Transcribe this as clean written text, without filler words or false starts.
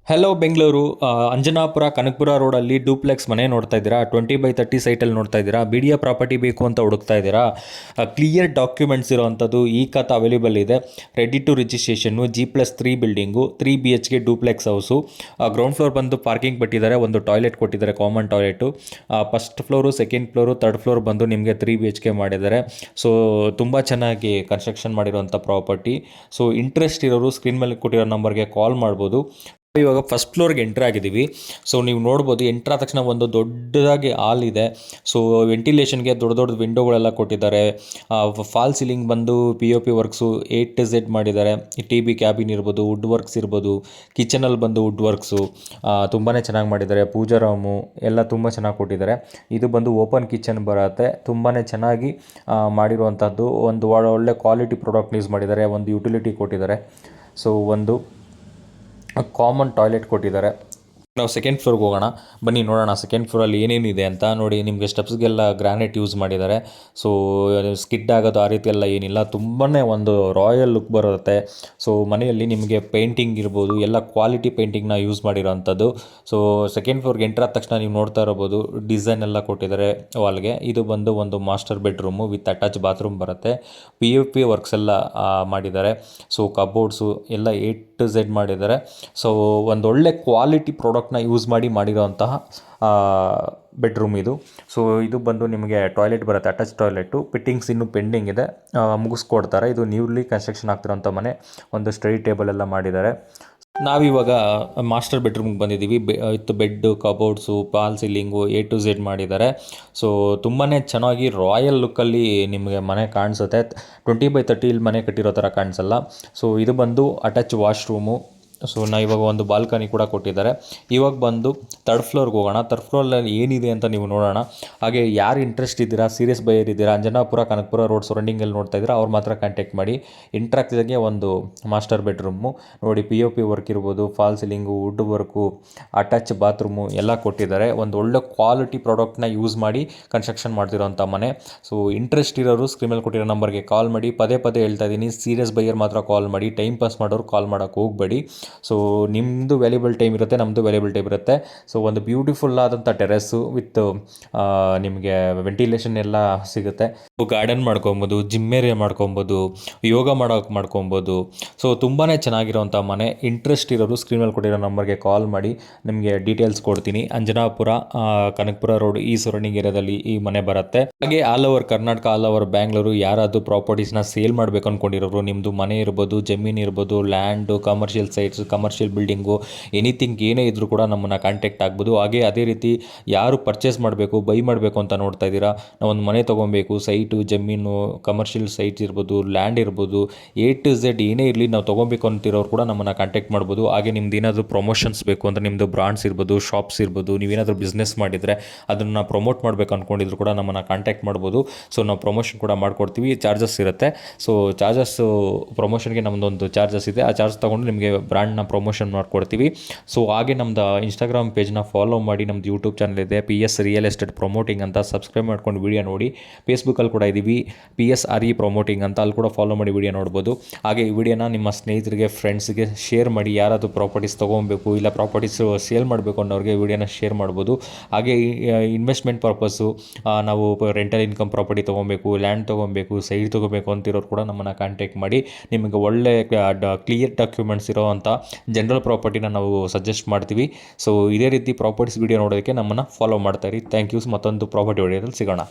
Hello Bengaluru Anjanapura Kanakapura ರೋಡಲ್ಲಿ duplex ಮನೆ ನೋಡ್ತಾ ಇದ್ದೀರಾ. 20/30 ಸೈಟಲ್ಲಿ ನೋಡ್ತಾ ಇದ್ದೀರಾ. ಬಿ ಡಿ ಎ ಪ್ರಾಪರ್ಟಿ ಬೇಕು ಅಂತ ಹುಡುಕ್ತಾ ಇದ್ದೀರಾ. ಕ್ಲಿಯರ್ ಡಾಕ್ಯುಮೆಂಟ್ಸ್ ಇರೋವಂಥದ್ದು ಈ ಖಾತೆ ಅವೈಲೇಬಲ್ ಇದೆ. Ready to registration, G+3 building, 3 BHK duplex house. Ground floor ಬಂದು ಪಾರ್ಕಿಂಗ್ ಬಿಟ್ಟಿದ್ದಾರೆ, ಒಂದು ಟಾಯ್ಲೆಟ್ ಕೊಟ್ಟಿದ್ದಾರೆ, common toilet. First floor, second floor, third floor ಬಂದು ನಿಮಗೆ 3 BHK ಮಾಡಿದ್ದಾರೆ. ಸೊ ತುಂಬ ಚೆನ್ನಾಗಿ ಕನ್ಸ್ಟ್ರಕ್ಷನ್ ಮಾಡಿರೋಂಥ ಪ್ರಾಪರ್ಟಿ. ಸೊ ಇಂಟ್ರೆಸ್ಟ್ ಇರೋರು ಸ್ಕ್ರೀನ್ ಮೇಲೆ ಕೊಟ್ಟಿರೋ ನಂಬರ್ಗೆ ಕಾಲ್ ಮಾಡ್ಬೋದು. ಇವಾಗ ಫಸ್ಟ್ ಫ್ಲೋರ್ಗೆ ಎಂಟ್ರ್ ಆಗಿದ್ದೀವಿ. ಸೊ ನೀವು ನೋಡ್ಬೋದು, ಎಂಟ್ರ್ ಆದ ತಕ್ಷಣ ಒಂದು ದೊಡ್ಡದಾಗಿ ಹಾಲ್ ಇದೆ. ಸೊ ವೆಂಟಿಲೇಷನ್ಗೆ ದೊಡ್ಡ ದೊಡ್ಡ ವಿಂಡೋಗಳೆಲ್ಲ ಕೊಟ್ಟಿದ್ದಾರೆ. ಫಾಲ್ ಸೀಲಿಂಗ್ ಬಂದು POP works A to Z ಮಾಡಿದ್ದಾರೆ. TB ಕ್ಯಾಬಿನ್ ಇರ್ಬೋದು, ವುಡ್ ವರ್ಕ್ಸ್ ಇರ್ಬೋದು, ಕಿಚನಲ್ಲಿ ಬಂದು ವುಡ್ ವರ್ಕ್ಸು ತುಂಬಾ ಚೆನ್ನಾಗಿ ಮಾಡಿದ್ದಾರೆ. ಪೂಜಾ ರೂಮು ಎಲ್ಲ ತುಂಬ ಚೆನ್ನಾಗಿ ಕೊಟ್ಟಿದ್ದಾರೆ. ಇದು ಬಂದು ಓಪನ್ ಕಿಚನ್ ಬರುತ್ತೆ. ತುಂಬಾ ಚೆನ್ನಾಗಿ ಮಾಡಿರುವಂಥದ್ದು. ಒಂದು ಒಳ್ಳೆ ಕ್ವಾಲಿಟಿ ಪ್ರಾಡಕ್ಟ್ ಯೂಸ್ ಮಾಡಿದ್ದಾರೆ. ಒಂದು ಯುಟಿಲಿಟಿ ಕೊಟ್ಟಿದ್ದಾರೆ. ಸೊ ಒಂದು ಕಾಮನ್ ಟಾಯ್ಲೆಟ್ ಕೊಟ್ಟಿದ್ದಾರೆ. ನಾವು ಸೆಕೆಂಡ್ ಫ್ಲೋರ್ಗೆ ಹೋಗೋಣ, ಬನ್ನಿ ನೋಡೋಣ ಸೆಕೆಂಡ್ ಫ್ಲೋರಲ್ಲಿ ಏನೇನಿದೆ ಅಂತ. ನೋಡಿ, ನಿಮಗೆ ಸ್ಟೆಪ್ಸ್ಗೆಲ್ಲ ಗ್ರಾನೈಟ್ ಯೂಸ್ ಮಾಡಿದ್ದಾರೆ. ಸೊ ಸ್ಕಿಡ್ ಆಗೋದು ಆ ರೀತಿ ಎಲ್ಲ ಏನಿಲ್ಲ. ತುಂಬಾ ಒಂದು ರಾಯಲ್ ಲುಕ್ ಬರುತ್ತೆ. ಸೊ ಮನೆಯಲ್ಲಿ ನಿಮಗೆ ಪೇಂಟಿಂಗ್ ಇರ್ಬೋದು, ಎಲ್ಲ ಕ್ವಾಲಿಟಿ ಪೇಂಟಿಂಗ್ನ ಯೂಸ್ ಮಾಡಿರೋವಂಥದ್ದು. ಸೊ ಸೆಕೆಂಡ್ ಫ್ಲೋರ್ಗೆ ಎಂಟ್ರ್ ಆದ ತಕ್ಷಣ ನೀವು ನೋಡ್ತಾ ಇರ್ಬೋದು, ಡಿಸೈನ್ ಎಲ್ಲ ಕೊಟ್ಟಿದ್ದಾರೆ ವಾಲ್ಗೆ. ಇದು ಬಂದು ಒಂದು master bedroom with attach bathroom ಬರುತ್ತೆ. POP ವರ್ಕ್ಸ್ ಎಲ್ಲ ಮಾಡಿದ್ದಾರೆ. ಸೊ ಕಬೋರ್ಡ್ಸು ಎಲ್ಲ A to Z ಮಾಡಿದ್ದಾರೆ. ಸೊ ಒಂದೊಳ್ಳೆ ಕ್ವಾಲಿಟಿ ಪ್ರಾಡಕ್ಟ್ನ ಯೂಸ್ ಮಾಡಿರೋಂತಹ ಬೆಡ್ರೂಮ್ ಇದು. ಸೊ ಇದು ಬಂದು ನಿಮಗೆ ಟಾಯ್ಲೆಟ್ ಬರುತ್ತೆ, ಅಟ್ಯಾಚ್ ಟಾಯ್ಲೆಟು. ಫಿಟ್ಟಿಂಗ್ಸ್ ಇನ್ನೂ ಪೆಂಡಿಂಗ್ ಇದೆ, ಮುಗಿಸ್ಕೊಡ್ತಾರೆ. ಇದು ನ್ಯೂಲಿ ಕನ್ಸ್ಟ್ರಕ್ಷನ್ ಆಗ್ತಿರೋಂಥ ಮನೆ. ಒಂದು ಸ್ಟಡಿ ಟೇಬಲ್ ಎಲ್ಲ ಮಾಡಿದ್ದಾರೆ. ನಾವಿವಾಗ ಮಾಸ್ಟರ್ ಬೆಡ್ರೂಮ್ಗೆ ಬಂದಿದ್ದೀವಿ. With bed, cupboards, false ceiling A to Z ಮಾಡಿದ್ದಾರೆ. ಸೊ ತುಂಬಾ ಚೆನ್ನಾಗಿ ರಾಯಲ್ ಲುಕ್ಕಲ್ಲಿ ನಿಮಗೆ ಮನೆ ಕಾಣಿಸುತ್ತೆ. 20/30 ಇಲ್ಲಿ ಮನೆ ಕಟ್ಟಿರೋ ಥರ ಕಾಣಿಸಲ್ಲ. ಸೊ ಇದು ಬಂದು ಅಟ್ಯಾಚ್ ವಾಶ್ರೂಮು. ಸೊ ಇವಾಗ ಒಂದು ಬಾಲ್ಕನಿ ಕೂಡ ಕೊಟ್ಟಿದ್ದಾರೆ. ಇವಾಗ ಬಂದು ಥರ್ಡ್ ಫ್ಲೋರ್ಗೆ ಹೋಗೋಣ. ಥರ್ಡ್ ಫ್ಲೋರಲ್ಲಿ ಏನಿದೆ ಅಂತ ನೀವು ನೋಡೋಣ. ಹಾಗೆ ಯಾರು ಇಂಟ್ರೆಸ್ಟ್ ಇದ್ದೀರಾ, ಸೀರಿಯಸ್ ಬೈಯರ್ ಇದ್ದೀರಾ, ಅಂಜನಾಪುರ ಕನಕಪುರ ರೋಡ್ ಸರೌಂಡಿಂಗಲ್ಲಿ ನೋಡ್ತಾ ಇದ್ದೀರಾ, ಅವ್ರು ಮಾತ್ರ ಕಾಂಟ್ಯಾಕ್ಟ್ ಮಾಡಿ. ಎಂಟ್ರ್ ಆಗ್ತಿದ್ದಾಗೆ ಒಂದು ಮಾಸ್ಟರ್ ಬೆಡ್ರೂಮು ನೋಡಿ, POP ವರ್ಕ್ ಇರ್ಬೋದು, fall ceiling, wood work, attach bathroom ಎಲ್ಲ ಕೊಟ್ಟಿದ್ದಾರೆ. ಒಂದು ಒಳ್ಳೆ ಕ್ವಾಲಿಟಿ ಪ್ರಾಡಕ್ಟ್ನ ಯೂಸ್ ಮಾಡಿ ಕನ್ಸ್ಟ್ರಕ್ಷನ್ ಮಾಡ್ತಿರೋಂಥ ಮನೆ. ಸೊ ಇಂಟ್ರೆಸ್ಟ್ ಇರೋರು ಸ್ಕ್ರೀನ್ ಮೇಲೆ ಕೊಟ್ಟಿರೋ ನಂಬರ್ಗೆ ಕಾಲ್ ಮಾಡಿ. ಪದೇ ಪದೇ ಹೇಳ್ತಾ ಇದ್ದೀನಿ, ಸೀರಿಯಸ್ ಬೈಯರ್ ಮಾತ್ರ ಕಾಲ್ ಮಾಡಿ. ಟೈಮ್ ಪಾಸ್ ಮಾಡೋರು ಕಾಲ್ ಮಾಡೋಕ್ಕೆ ಹೋಗಬೇಡಿ. ಸೊ ನಿಮ್ಮದು ವ್ಯಾಲ್ಯೂಬಲ್ ಟೈಮ್ ಇರುತ್ತೆ, ನಮ್ಮದು ವ್ಯಾಲ್ಯೂಬಲ್ ಟೈಮ್ ಇರುತ್ತೆ. ಸೊ ಒಂದು ಬ್ಯೂಟಿಫುಲ್ ಆದಂಥ ಟೆರೆಸ್ಸು ವಿತ್ ನಿಮಗೆ ವೆಂಟಿಲೇಷನ್ ಎಲ್ಲ ಸಿಗುತ್ತೆ. ಗಾರ್ಡನ್ ಮಾಡ್ಕೊಬೋದು, ಜಿಮ್ ಏರಿಯಾ ಮಾಡ್ಕೊಬೋದು, ಯೋಗ ಮಾಡ್ಕೊಬೋದು. ಸೊ ತುಂಬಾ ಚೆನ್ನಾಗಿರೋಂಥ ಮನೆ. ಇಂಟ್ರೆಸ್ಟ್ ಇರೋರು ಸ್ಕ್ರೀನ್ ಮೇಲೆ ಕೊಟ್ಟಿರೋ ನಂಬರ್ಗೆ ಕಾಲ್ ಮಾಡಿ, ನಿಮಗೆ ಡೀಟೇಲ್ಸ್ ಕೊಡ್ತೀನಿ. ಅಂಜನಾಪುರ ಕನಕಪುರ ರೋಡ್ ಈ ಸರೌಂಡಿಂಗ್ ಏರಿಯಾದಲ್ಲಿ ಈ ಮನೆ ಬರುತ್ತೆ. ಹಾಗೆ all over Karnataka, all over Bangalore ಯಾರಾದರೂ ಪ್ರಾಪರ್ಟೀಸ್ನ ಸೇಲ್ ಮಾಡಬೇಕು ಅಂದ್ಕೊಂಡಿರೋರು, ನಿಮ್ಮದು ಮನೆ ಇರ್ಬೋದು, ಜಮೀನು ಇರ್ಬೋದು, land, commercial sites, commercial building, anything ಏನೇ ಇದ್ದರೂ ಕೂಡ ನಮ್ಮನ್ನು ಕಾಂಟ್ಯಾಕ್ಟ್ ಆಗ್ಬೋದು. ಹಾಗೆ ಅದೇ ರೀತಿ ಯಾರು ಪರ್ಚೇಸ್ ಮಾಡಬೇಕು, ಬೈ ಮಾಡಬೇಕು ಅಂತ ನೋಡ್ತಾ ಇದ್ದೀರಾ, ನಾವು ಒಂದು ಮನೆ ತೊಗೊಬೇಕು, ಸೈಟು, ಜಮೀನು, ಕಮರ್ಷಿಯಲ್ ಸೈಟ್ಸ್ ಇರ್ಬೋದು, ಲ್ಯಾಂಡ್ ಇರ್ಬೋದು, A to Z ಏನೇ ಇರಲಿ ನಾವು ತೊಗೊಬೇಕು ಅಂತಿರೋರು ಕೂಡ ನಮ್ಮನ್ನು ಕಾಂಟ್ಯಾಕ್ಟ್ ಮಾಡ್ಬೋದು. ಹಾಗೆ ನಿಮ್ದು ಏನಾದರೂ ಪ್ರಮೋಷನ್ಸ್ ಬೇಕು ಅಂದರೆ, ನಿಮ್ಮದು ಬ್ರಾಂಡ್ಸ್ ಇರ್ಬೋದು, ಶಾಪ್ಸ್ ಇರ್ಬೋದು, ನೀವೇನಾದರೂ ಬಿಸ್ನೆಸ್ ಮಾಡಿದರೆ ಅದನ್ನು ಪ್ರಮೋಟ್ ಮಾಡಬೇಕು ಅಂದ್ಕೊಂಡಿದ್ರು ಕೂಡ ನಮ್ಮನ್ನು ಕಾಂಟ್ಯಾಕ್ಟ್ ಮಾಡ್ಬೋದು. ಸೊ ನಾವು ಪ್ರಮೋಷನ್ ಕೂಡ ಮಾಡ್ಕೊಡ್ತೀವಿ. ಚಾರ್ಜಸ್ ಇರುತ್ತೆ. ಸೊ ಪ್ರಮೋಷನ್ಗೆ ನಮ್ಮದೊಂದು ಚಾರ್ಜಸ್ ಇದೆ. ಆ ಚಾರ್ಜ್ ತೊಗೊಂಡು ನಿಮಗೆ ಬ್ರ್ಯಾಂಡ್ನ ಪ್ರಮೋಷನ್ ಮಾಡ್ಕೊಡ್ತೀವಿ. ಸೊ ಹಾಗೆ ನಮ್ಮದು ಇನ್ಸ್ಟಾಗ್ರಾಮ್ ಪೇಜ್ನ ಫಾಲೋ ಮಾಡಿ. ನಮ್ಮದು ಯೂಟ್ಯೂಬ್ ಚಾನಲ್ ಇದೆ, PS ರಿಯಲ್ ಎಸ್ಟೇಟ್ ಪ್ರಮೋಟಿಂಗ್ ಅಂತ. ಸಬ್ಸ್ಕ್ರೈಬ್ ಮಾಡ್ಕೊಂಡು ವಿಡಿಯೋ ನೋಡಿ. ಫೇಸ್ಬುಕ್ಕಲ್ಲಿ ಕೂಡ ಇದ್ದೀವಿ, PSRE ಪ್ರಮೋಟಿಂಗ್ ಅಂತ. ಅಲ್ಲಿ ಕೂಡ ಫಾಲೋ ಮಾಡಿ ವಿಡಿಯೋ ನೋಡ್ಬೋದು. ಹಾಗೆ ಈ ವಿಡಿಯೋನ ನಿಮ್ಮ ಸ್ನೇಹಿತರಿಗೆ, ಫ್ರೆಂಡ್ಸ್ಗೆ ಶೇರ್ ಮಾಡಿ. ಯಾರಾದರೂ ಪ್ರಾಪರ್ಟೀಸ್ ತೊಗೊಬೇಕು ಇಲ್ಲ ಪ್ರಾಪರ್ಟೀಸ್ ಸೇಲ್ ಮಾಡಬೇಕು ಅನ್ನೋರಿಗೆ ವಿಡಿಯೋನ ಶೇರ್ ಮಾಡ್ಬೋದು. ಹಾಗೆ ಇನ್ವೆಸ್ಟ್ಮೆಂಟ್ ಪರ್ಪಸ್ಸು, ನಾವು ರೆಂಟಲ್ ಇನ್ಕಮ್ ಪ್ರಾಪರ್ಟಿ ತೊಗೊಬೇಕು, ಲ್ಯಾಂಡ್ ತೊಗೊಬೇಕು, ಸೈಟ್ ತೊಗೋಬೇಕು ಅಂತಿರೋರು ಕೂಡ ನಮ್ಮನ್ನು ಕಾಂಟ್ಯಾಕ್ಟ್ ಮಾಡಿ. ನಿಮಗೆ ಒಳ್ಳೆ ಕ್ಲಿಯರ್ ಡಾಕ್ಯುಮೆಂಟ್ಸ್ ಇರೋವಂಥ ಜನರಲ್ ಪ್ರಾಪರ್ಟಿನ ನಾವು ಸಜೆಸ್ಟ್ ಮಾಡ್ತೀವಿ. ಸೊ ಇದೇ ರೀತಿ ಪ್ರಾಪರ್ಟೀಸ್ ವಿಡಿಯೋ ನೋಡೋದಕ್ಕೆ ನಮ್ಮನ್ನು ಫಾಲೋ ಮಾಡ್ತಾಯಿರಿ. Thank you. ಮತ್ತೊಂದು ಪ್ರಾಪರ್ಟಿ ವಿಡಿಯೋದಲ್ಲಿ ಸಿಗೋಣ.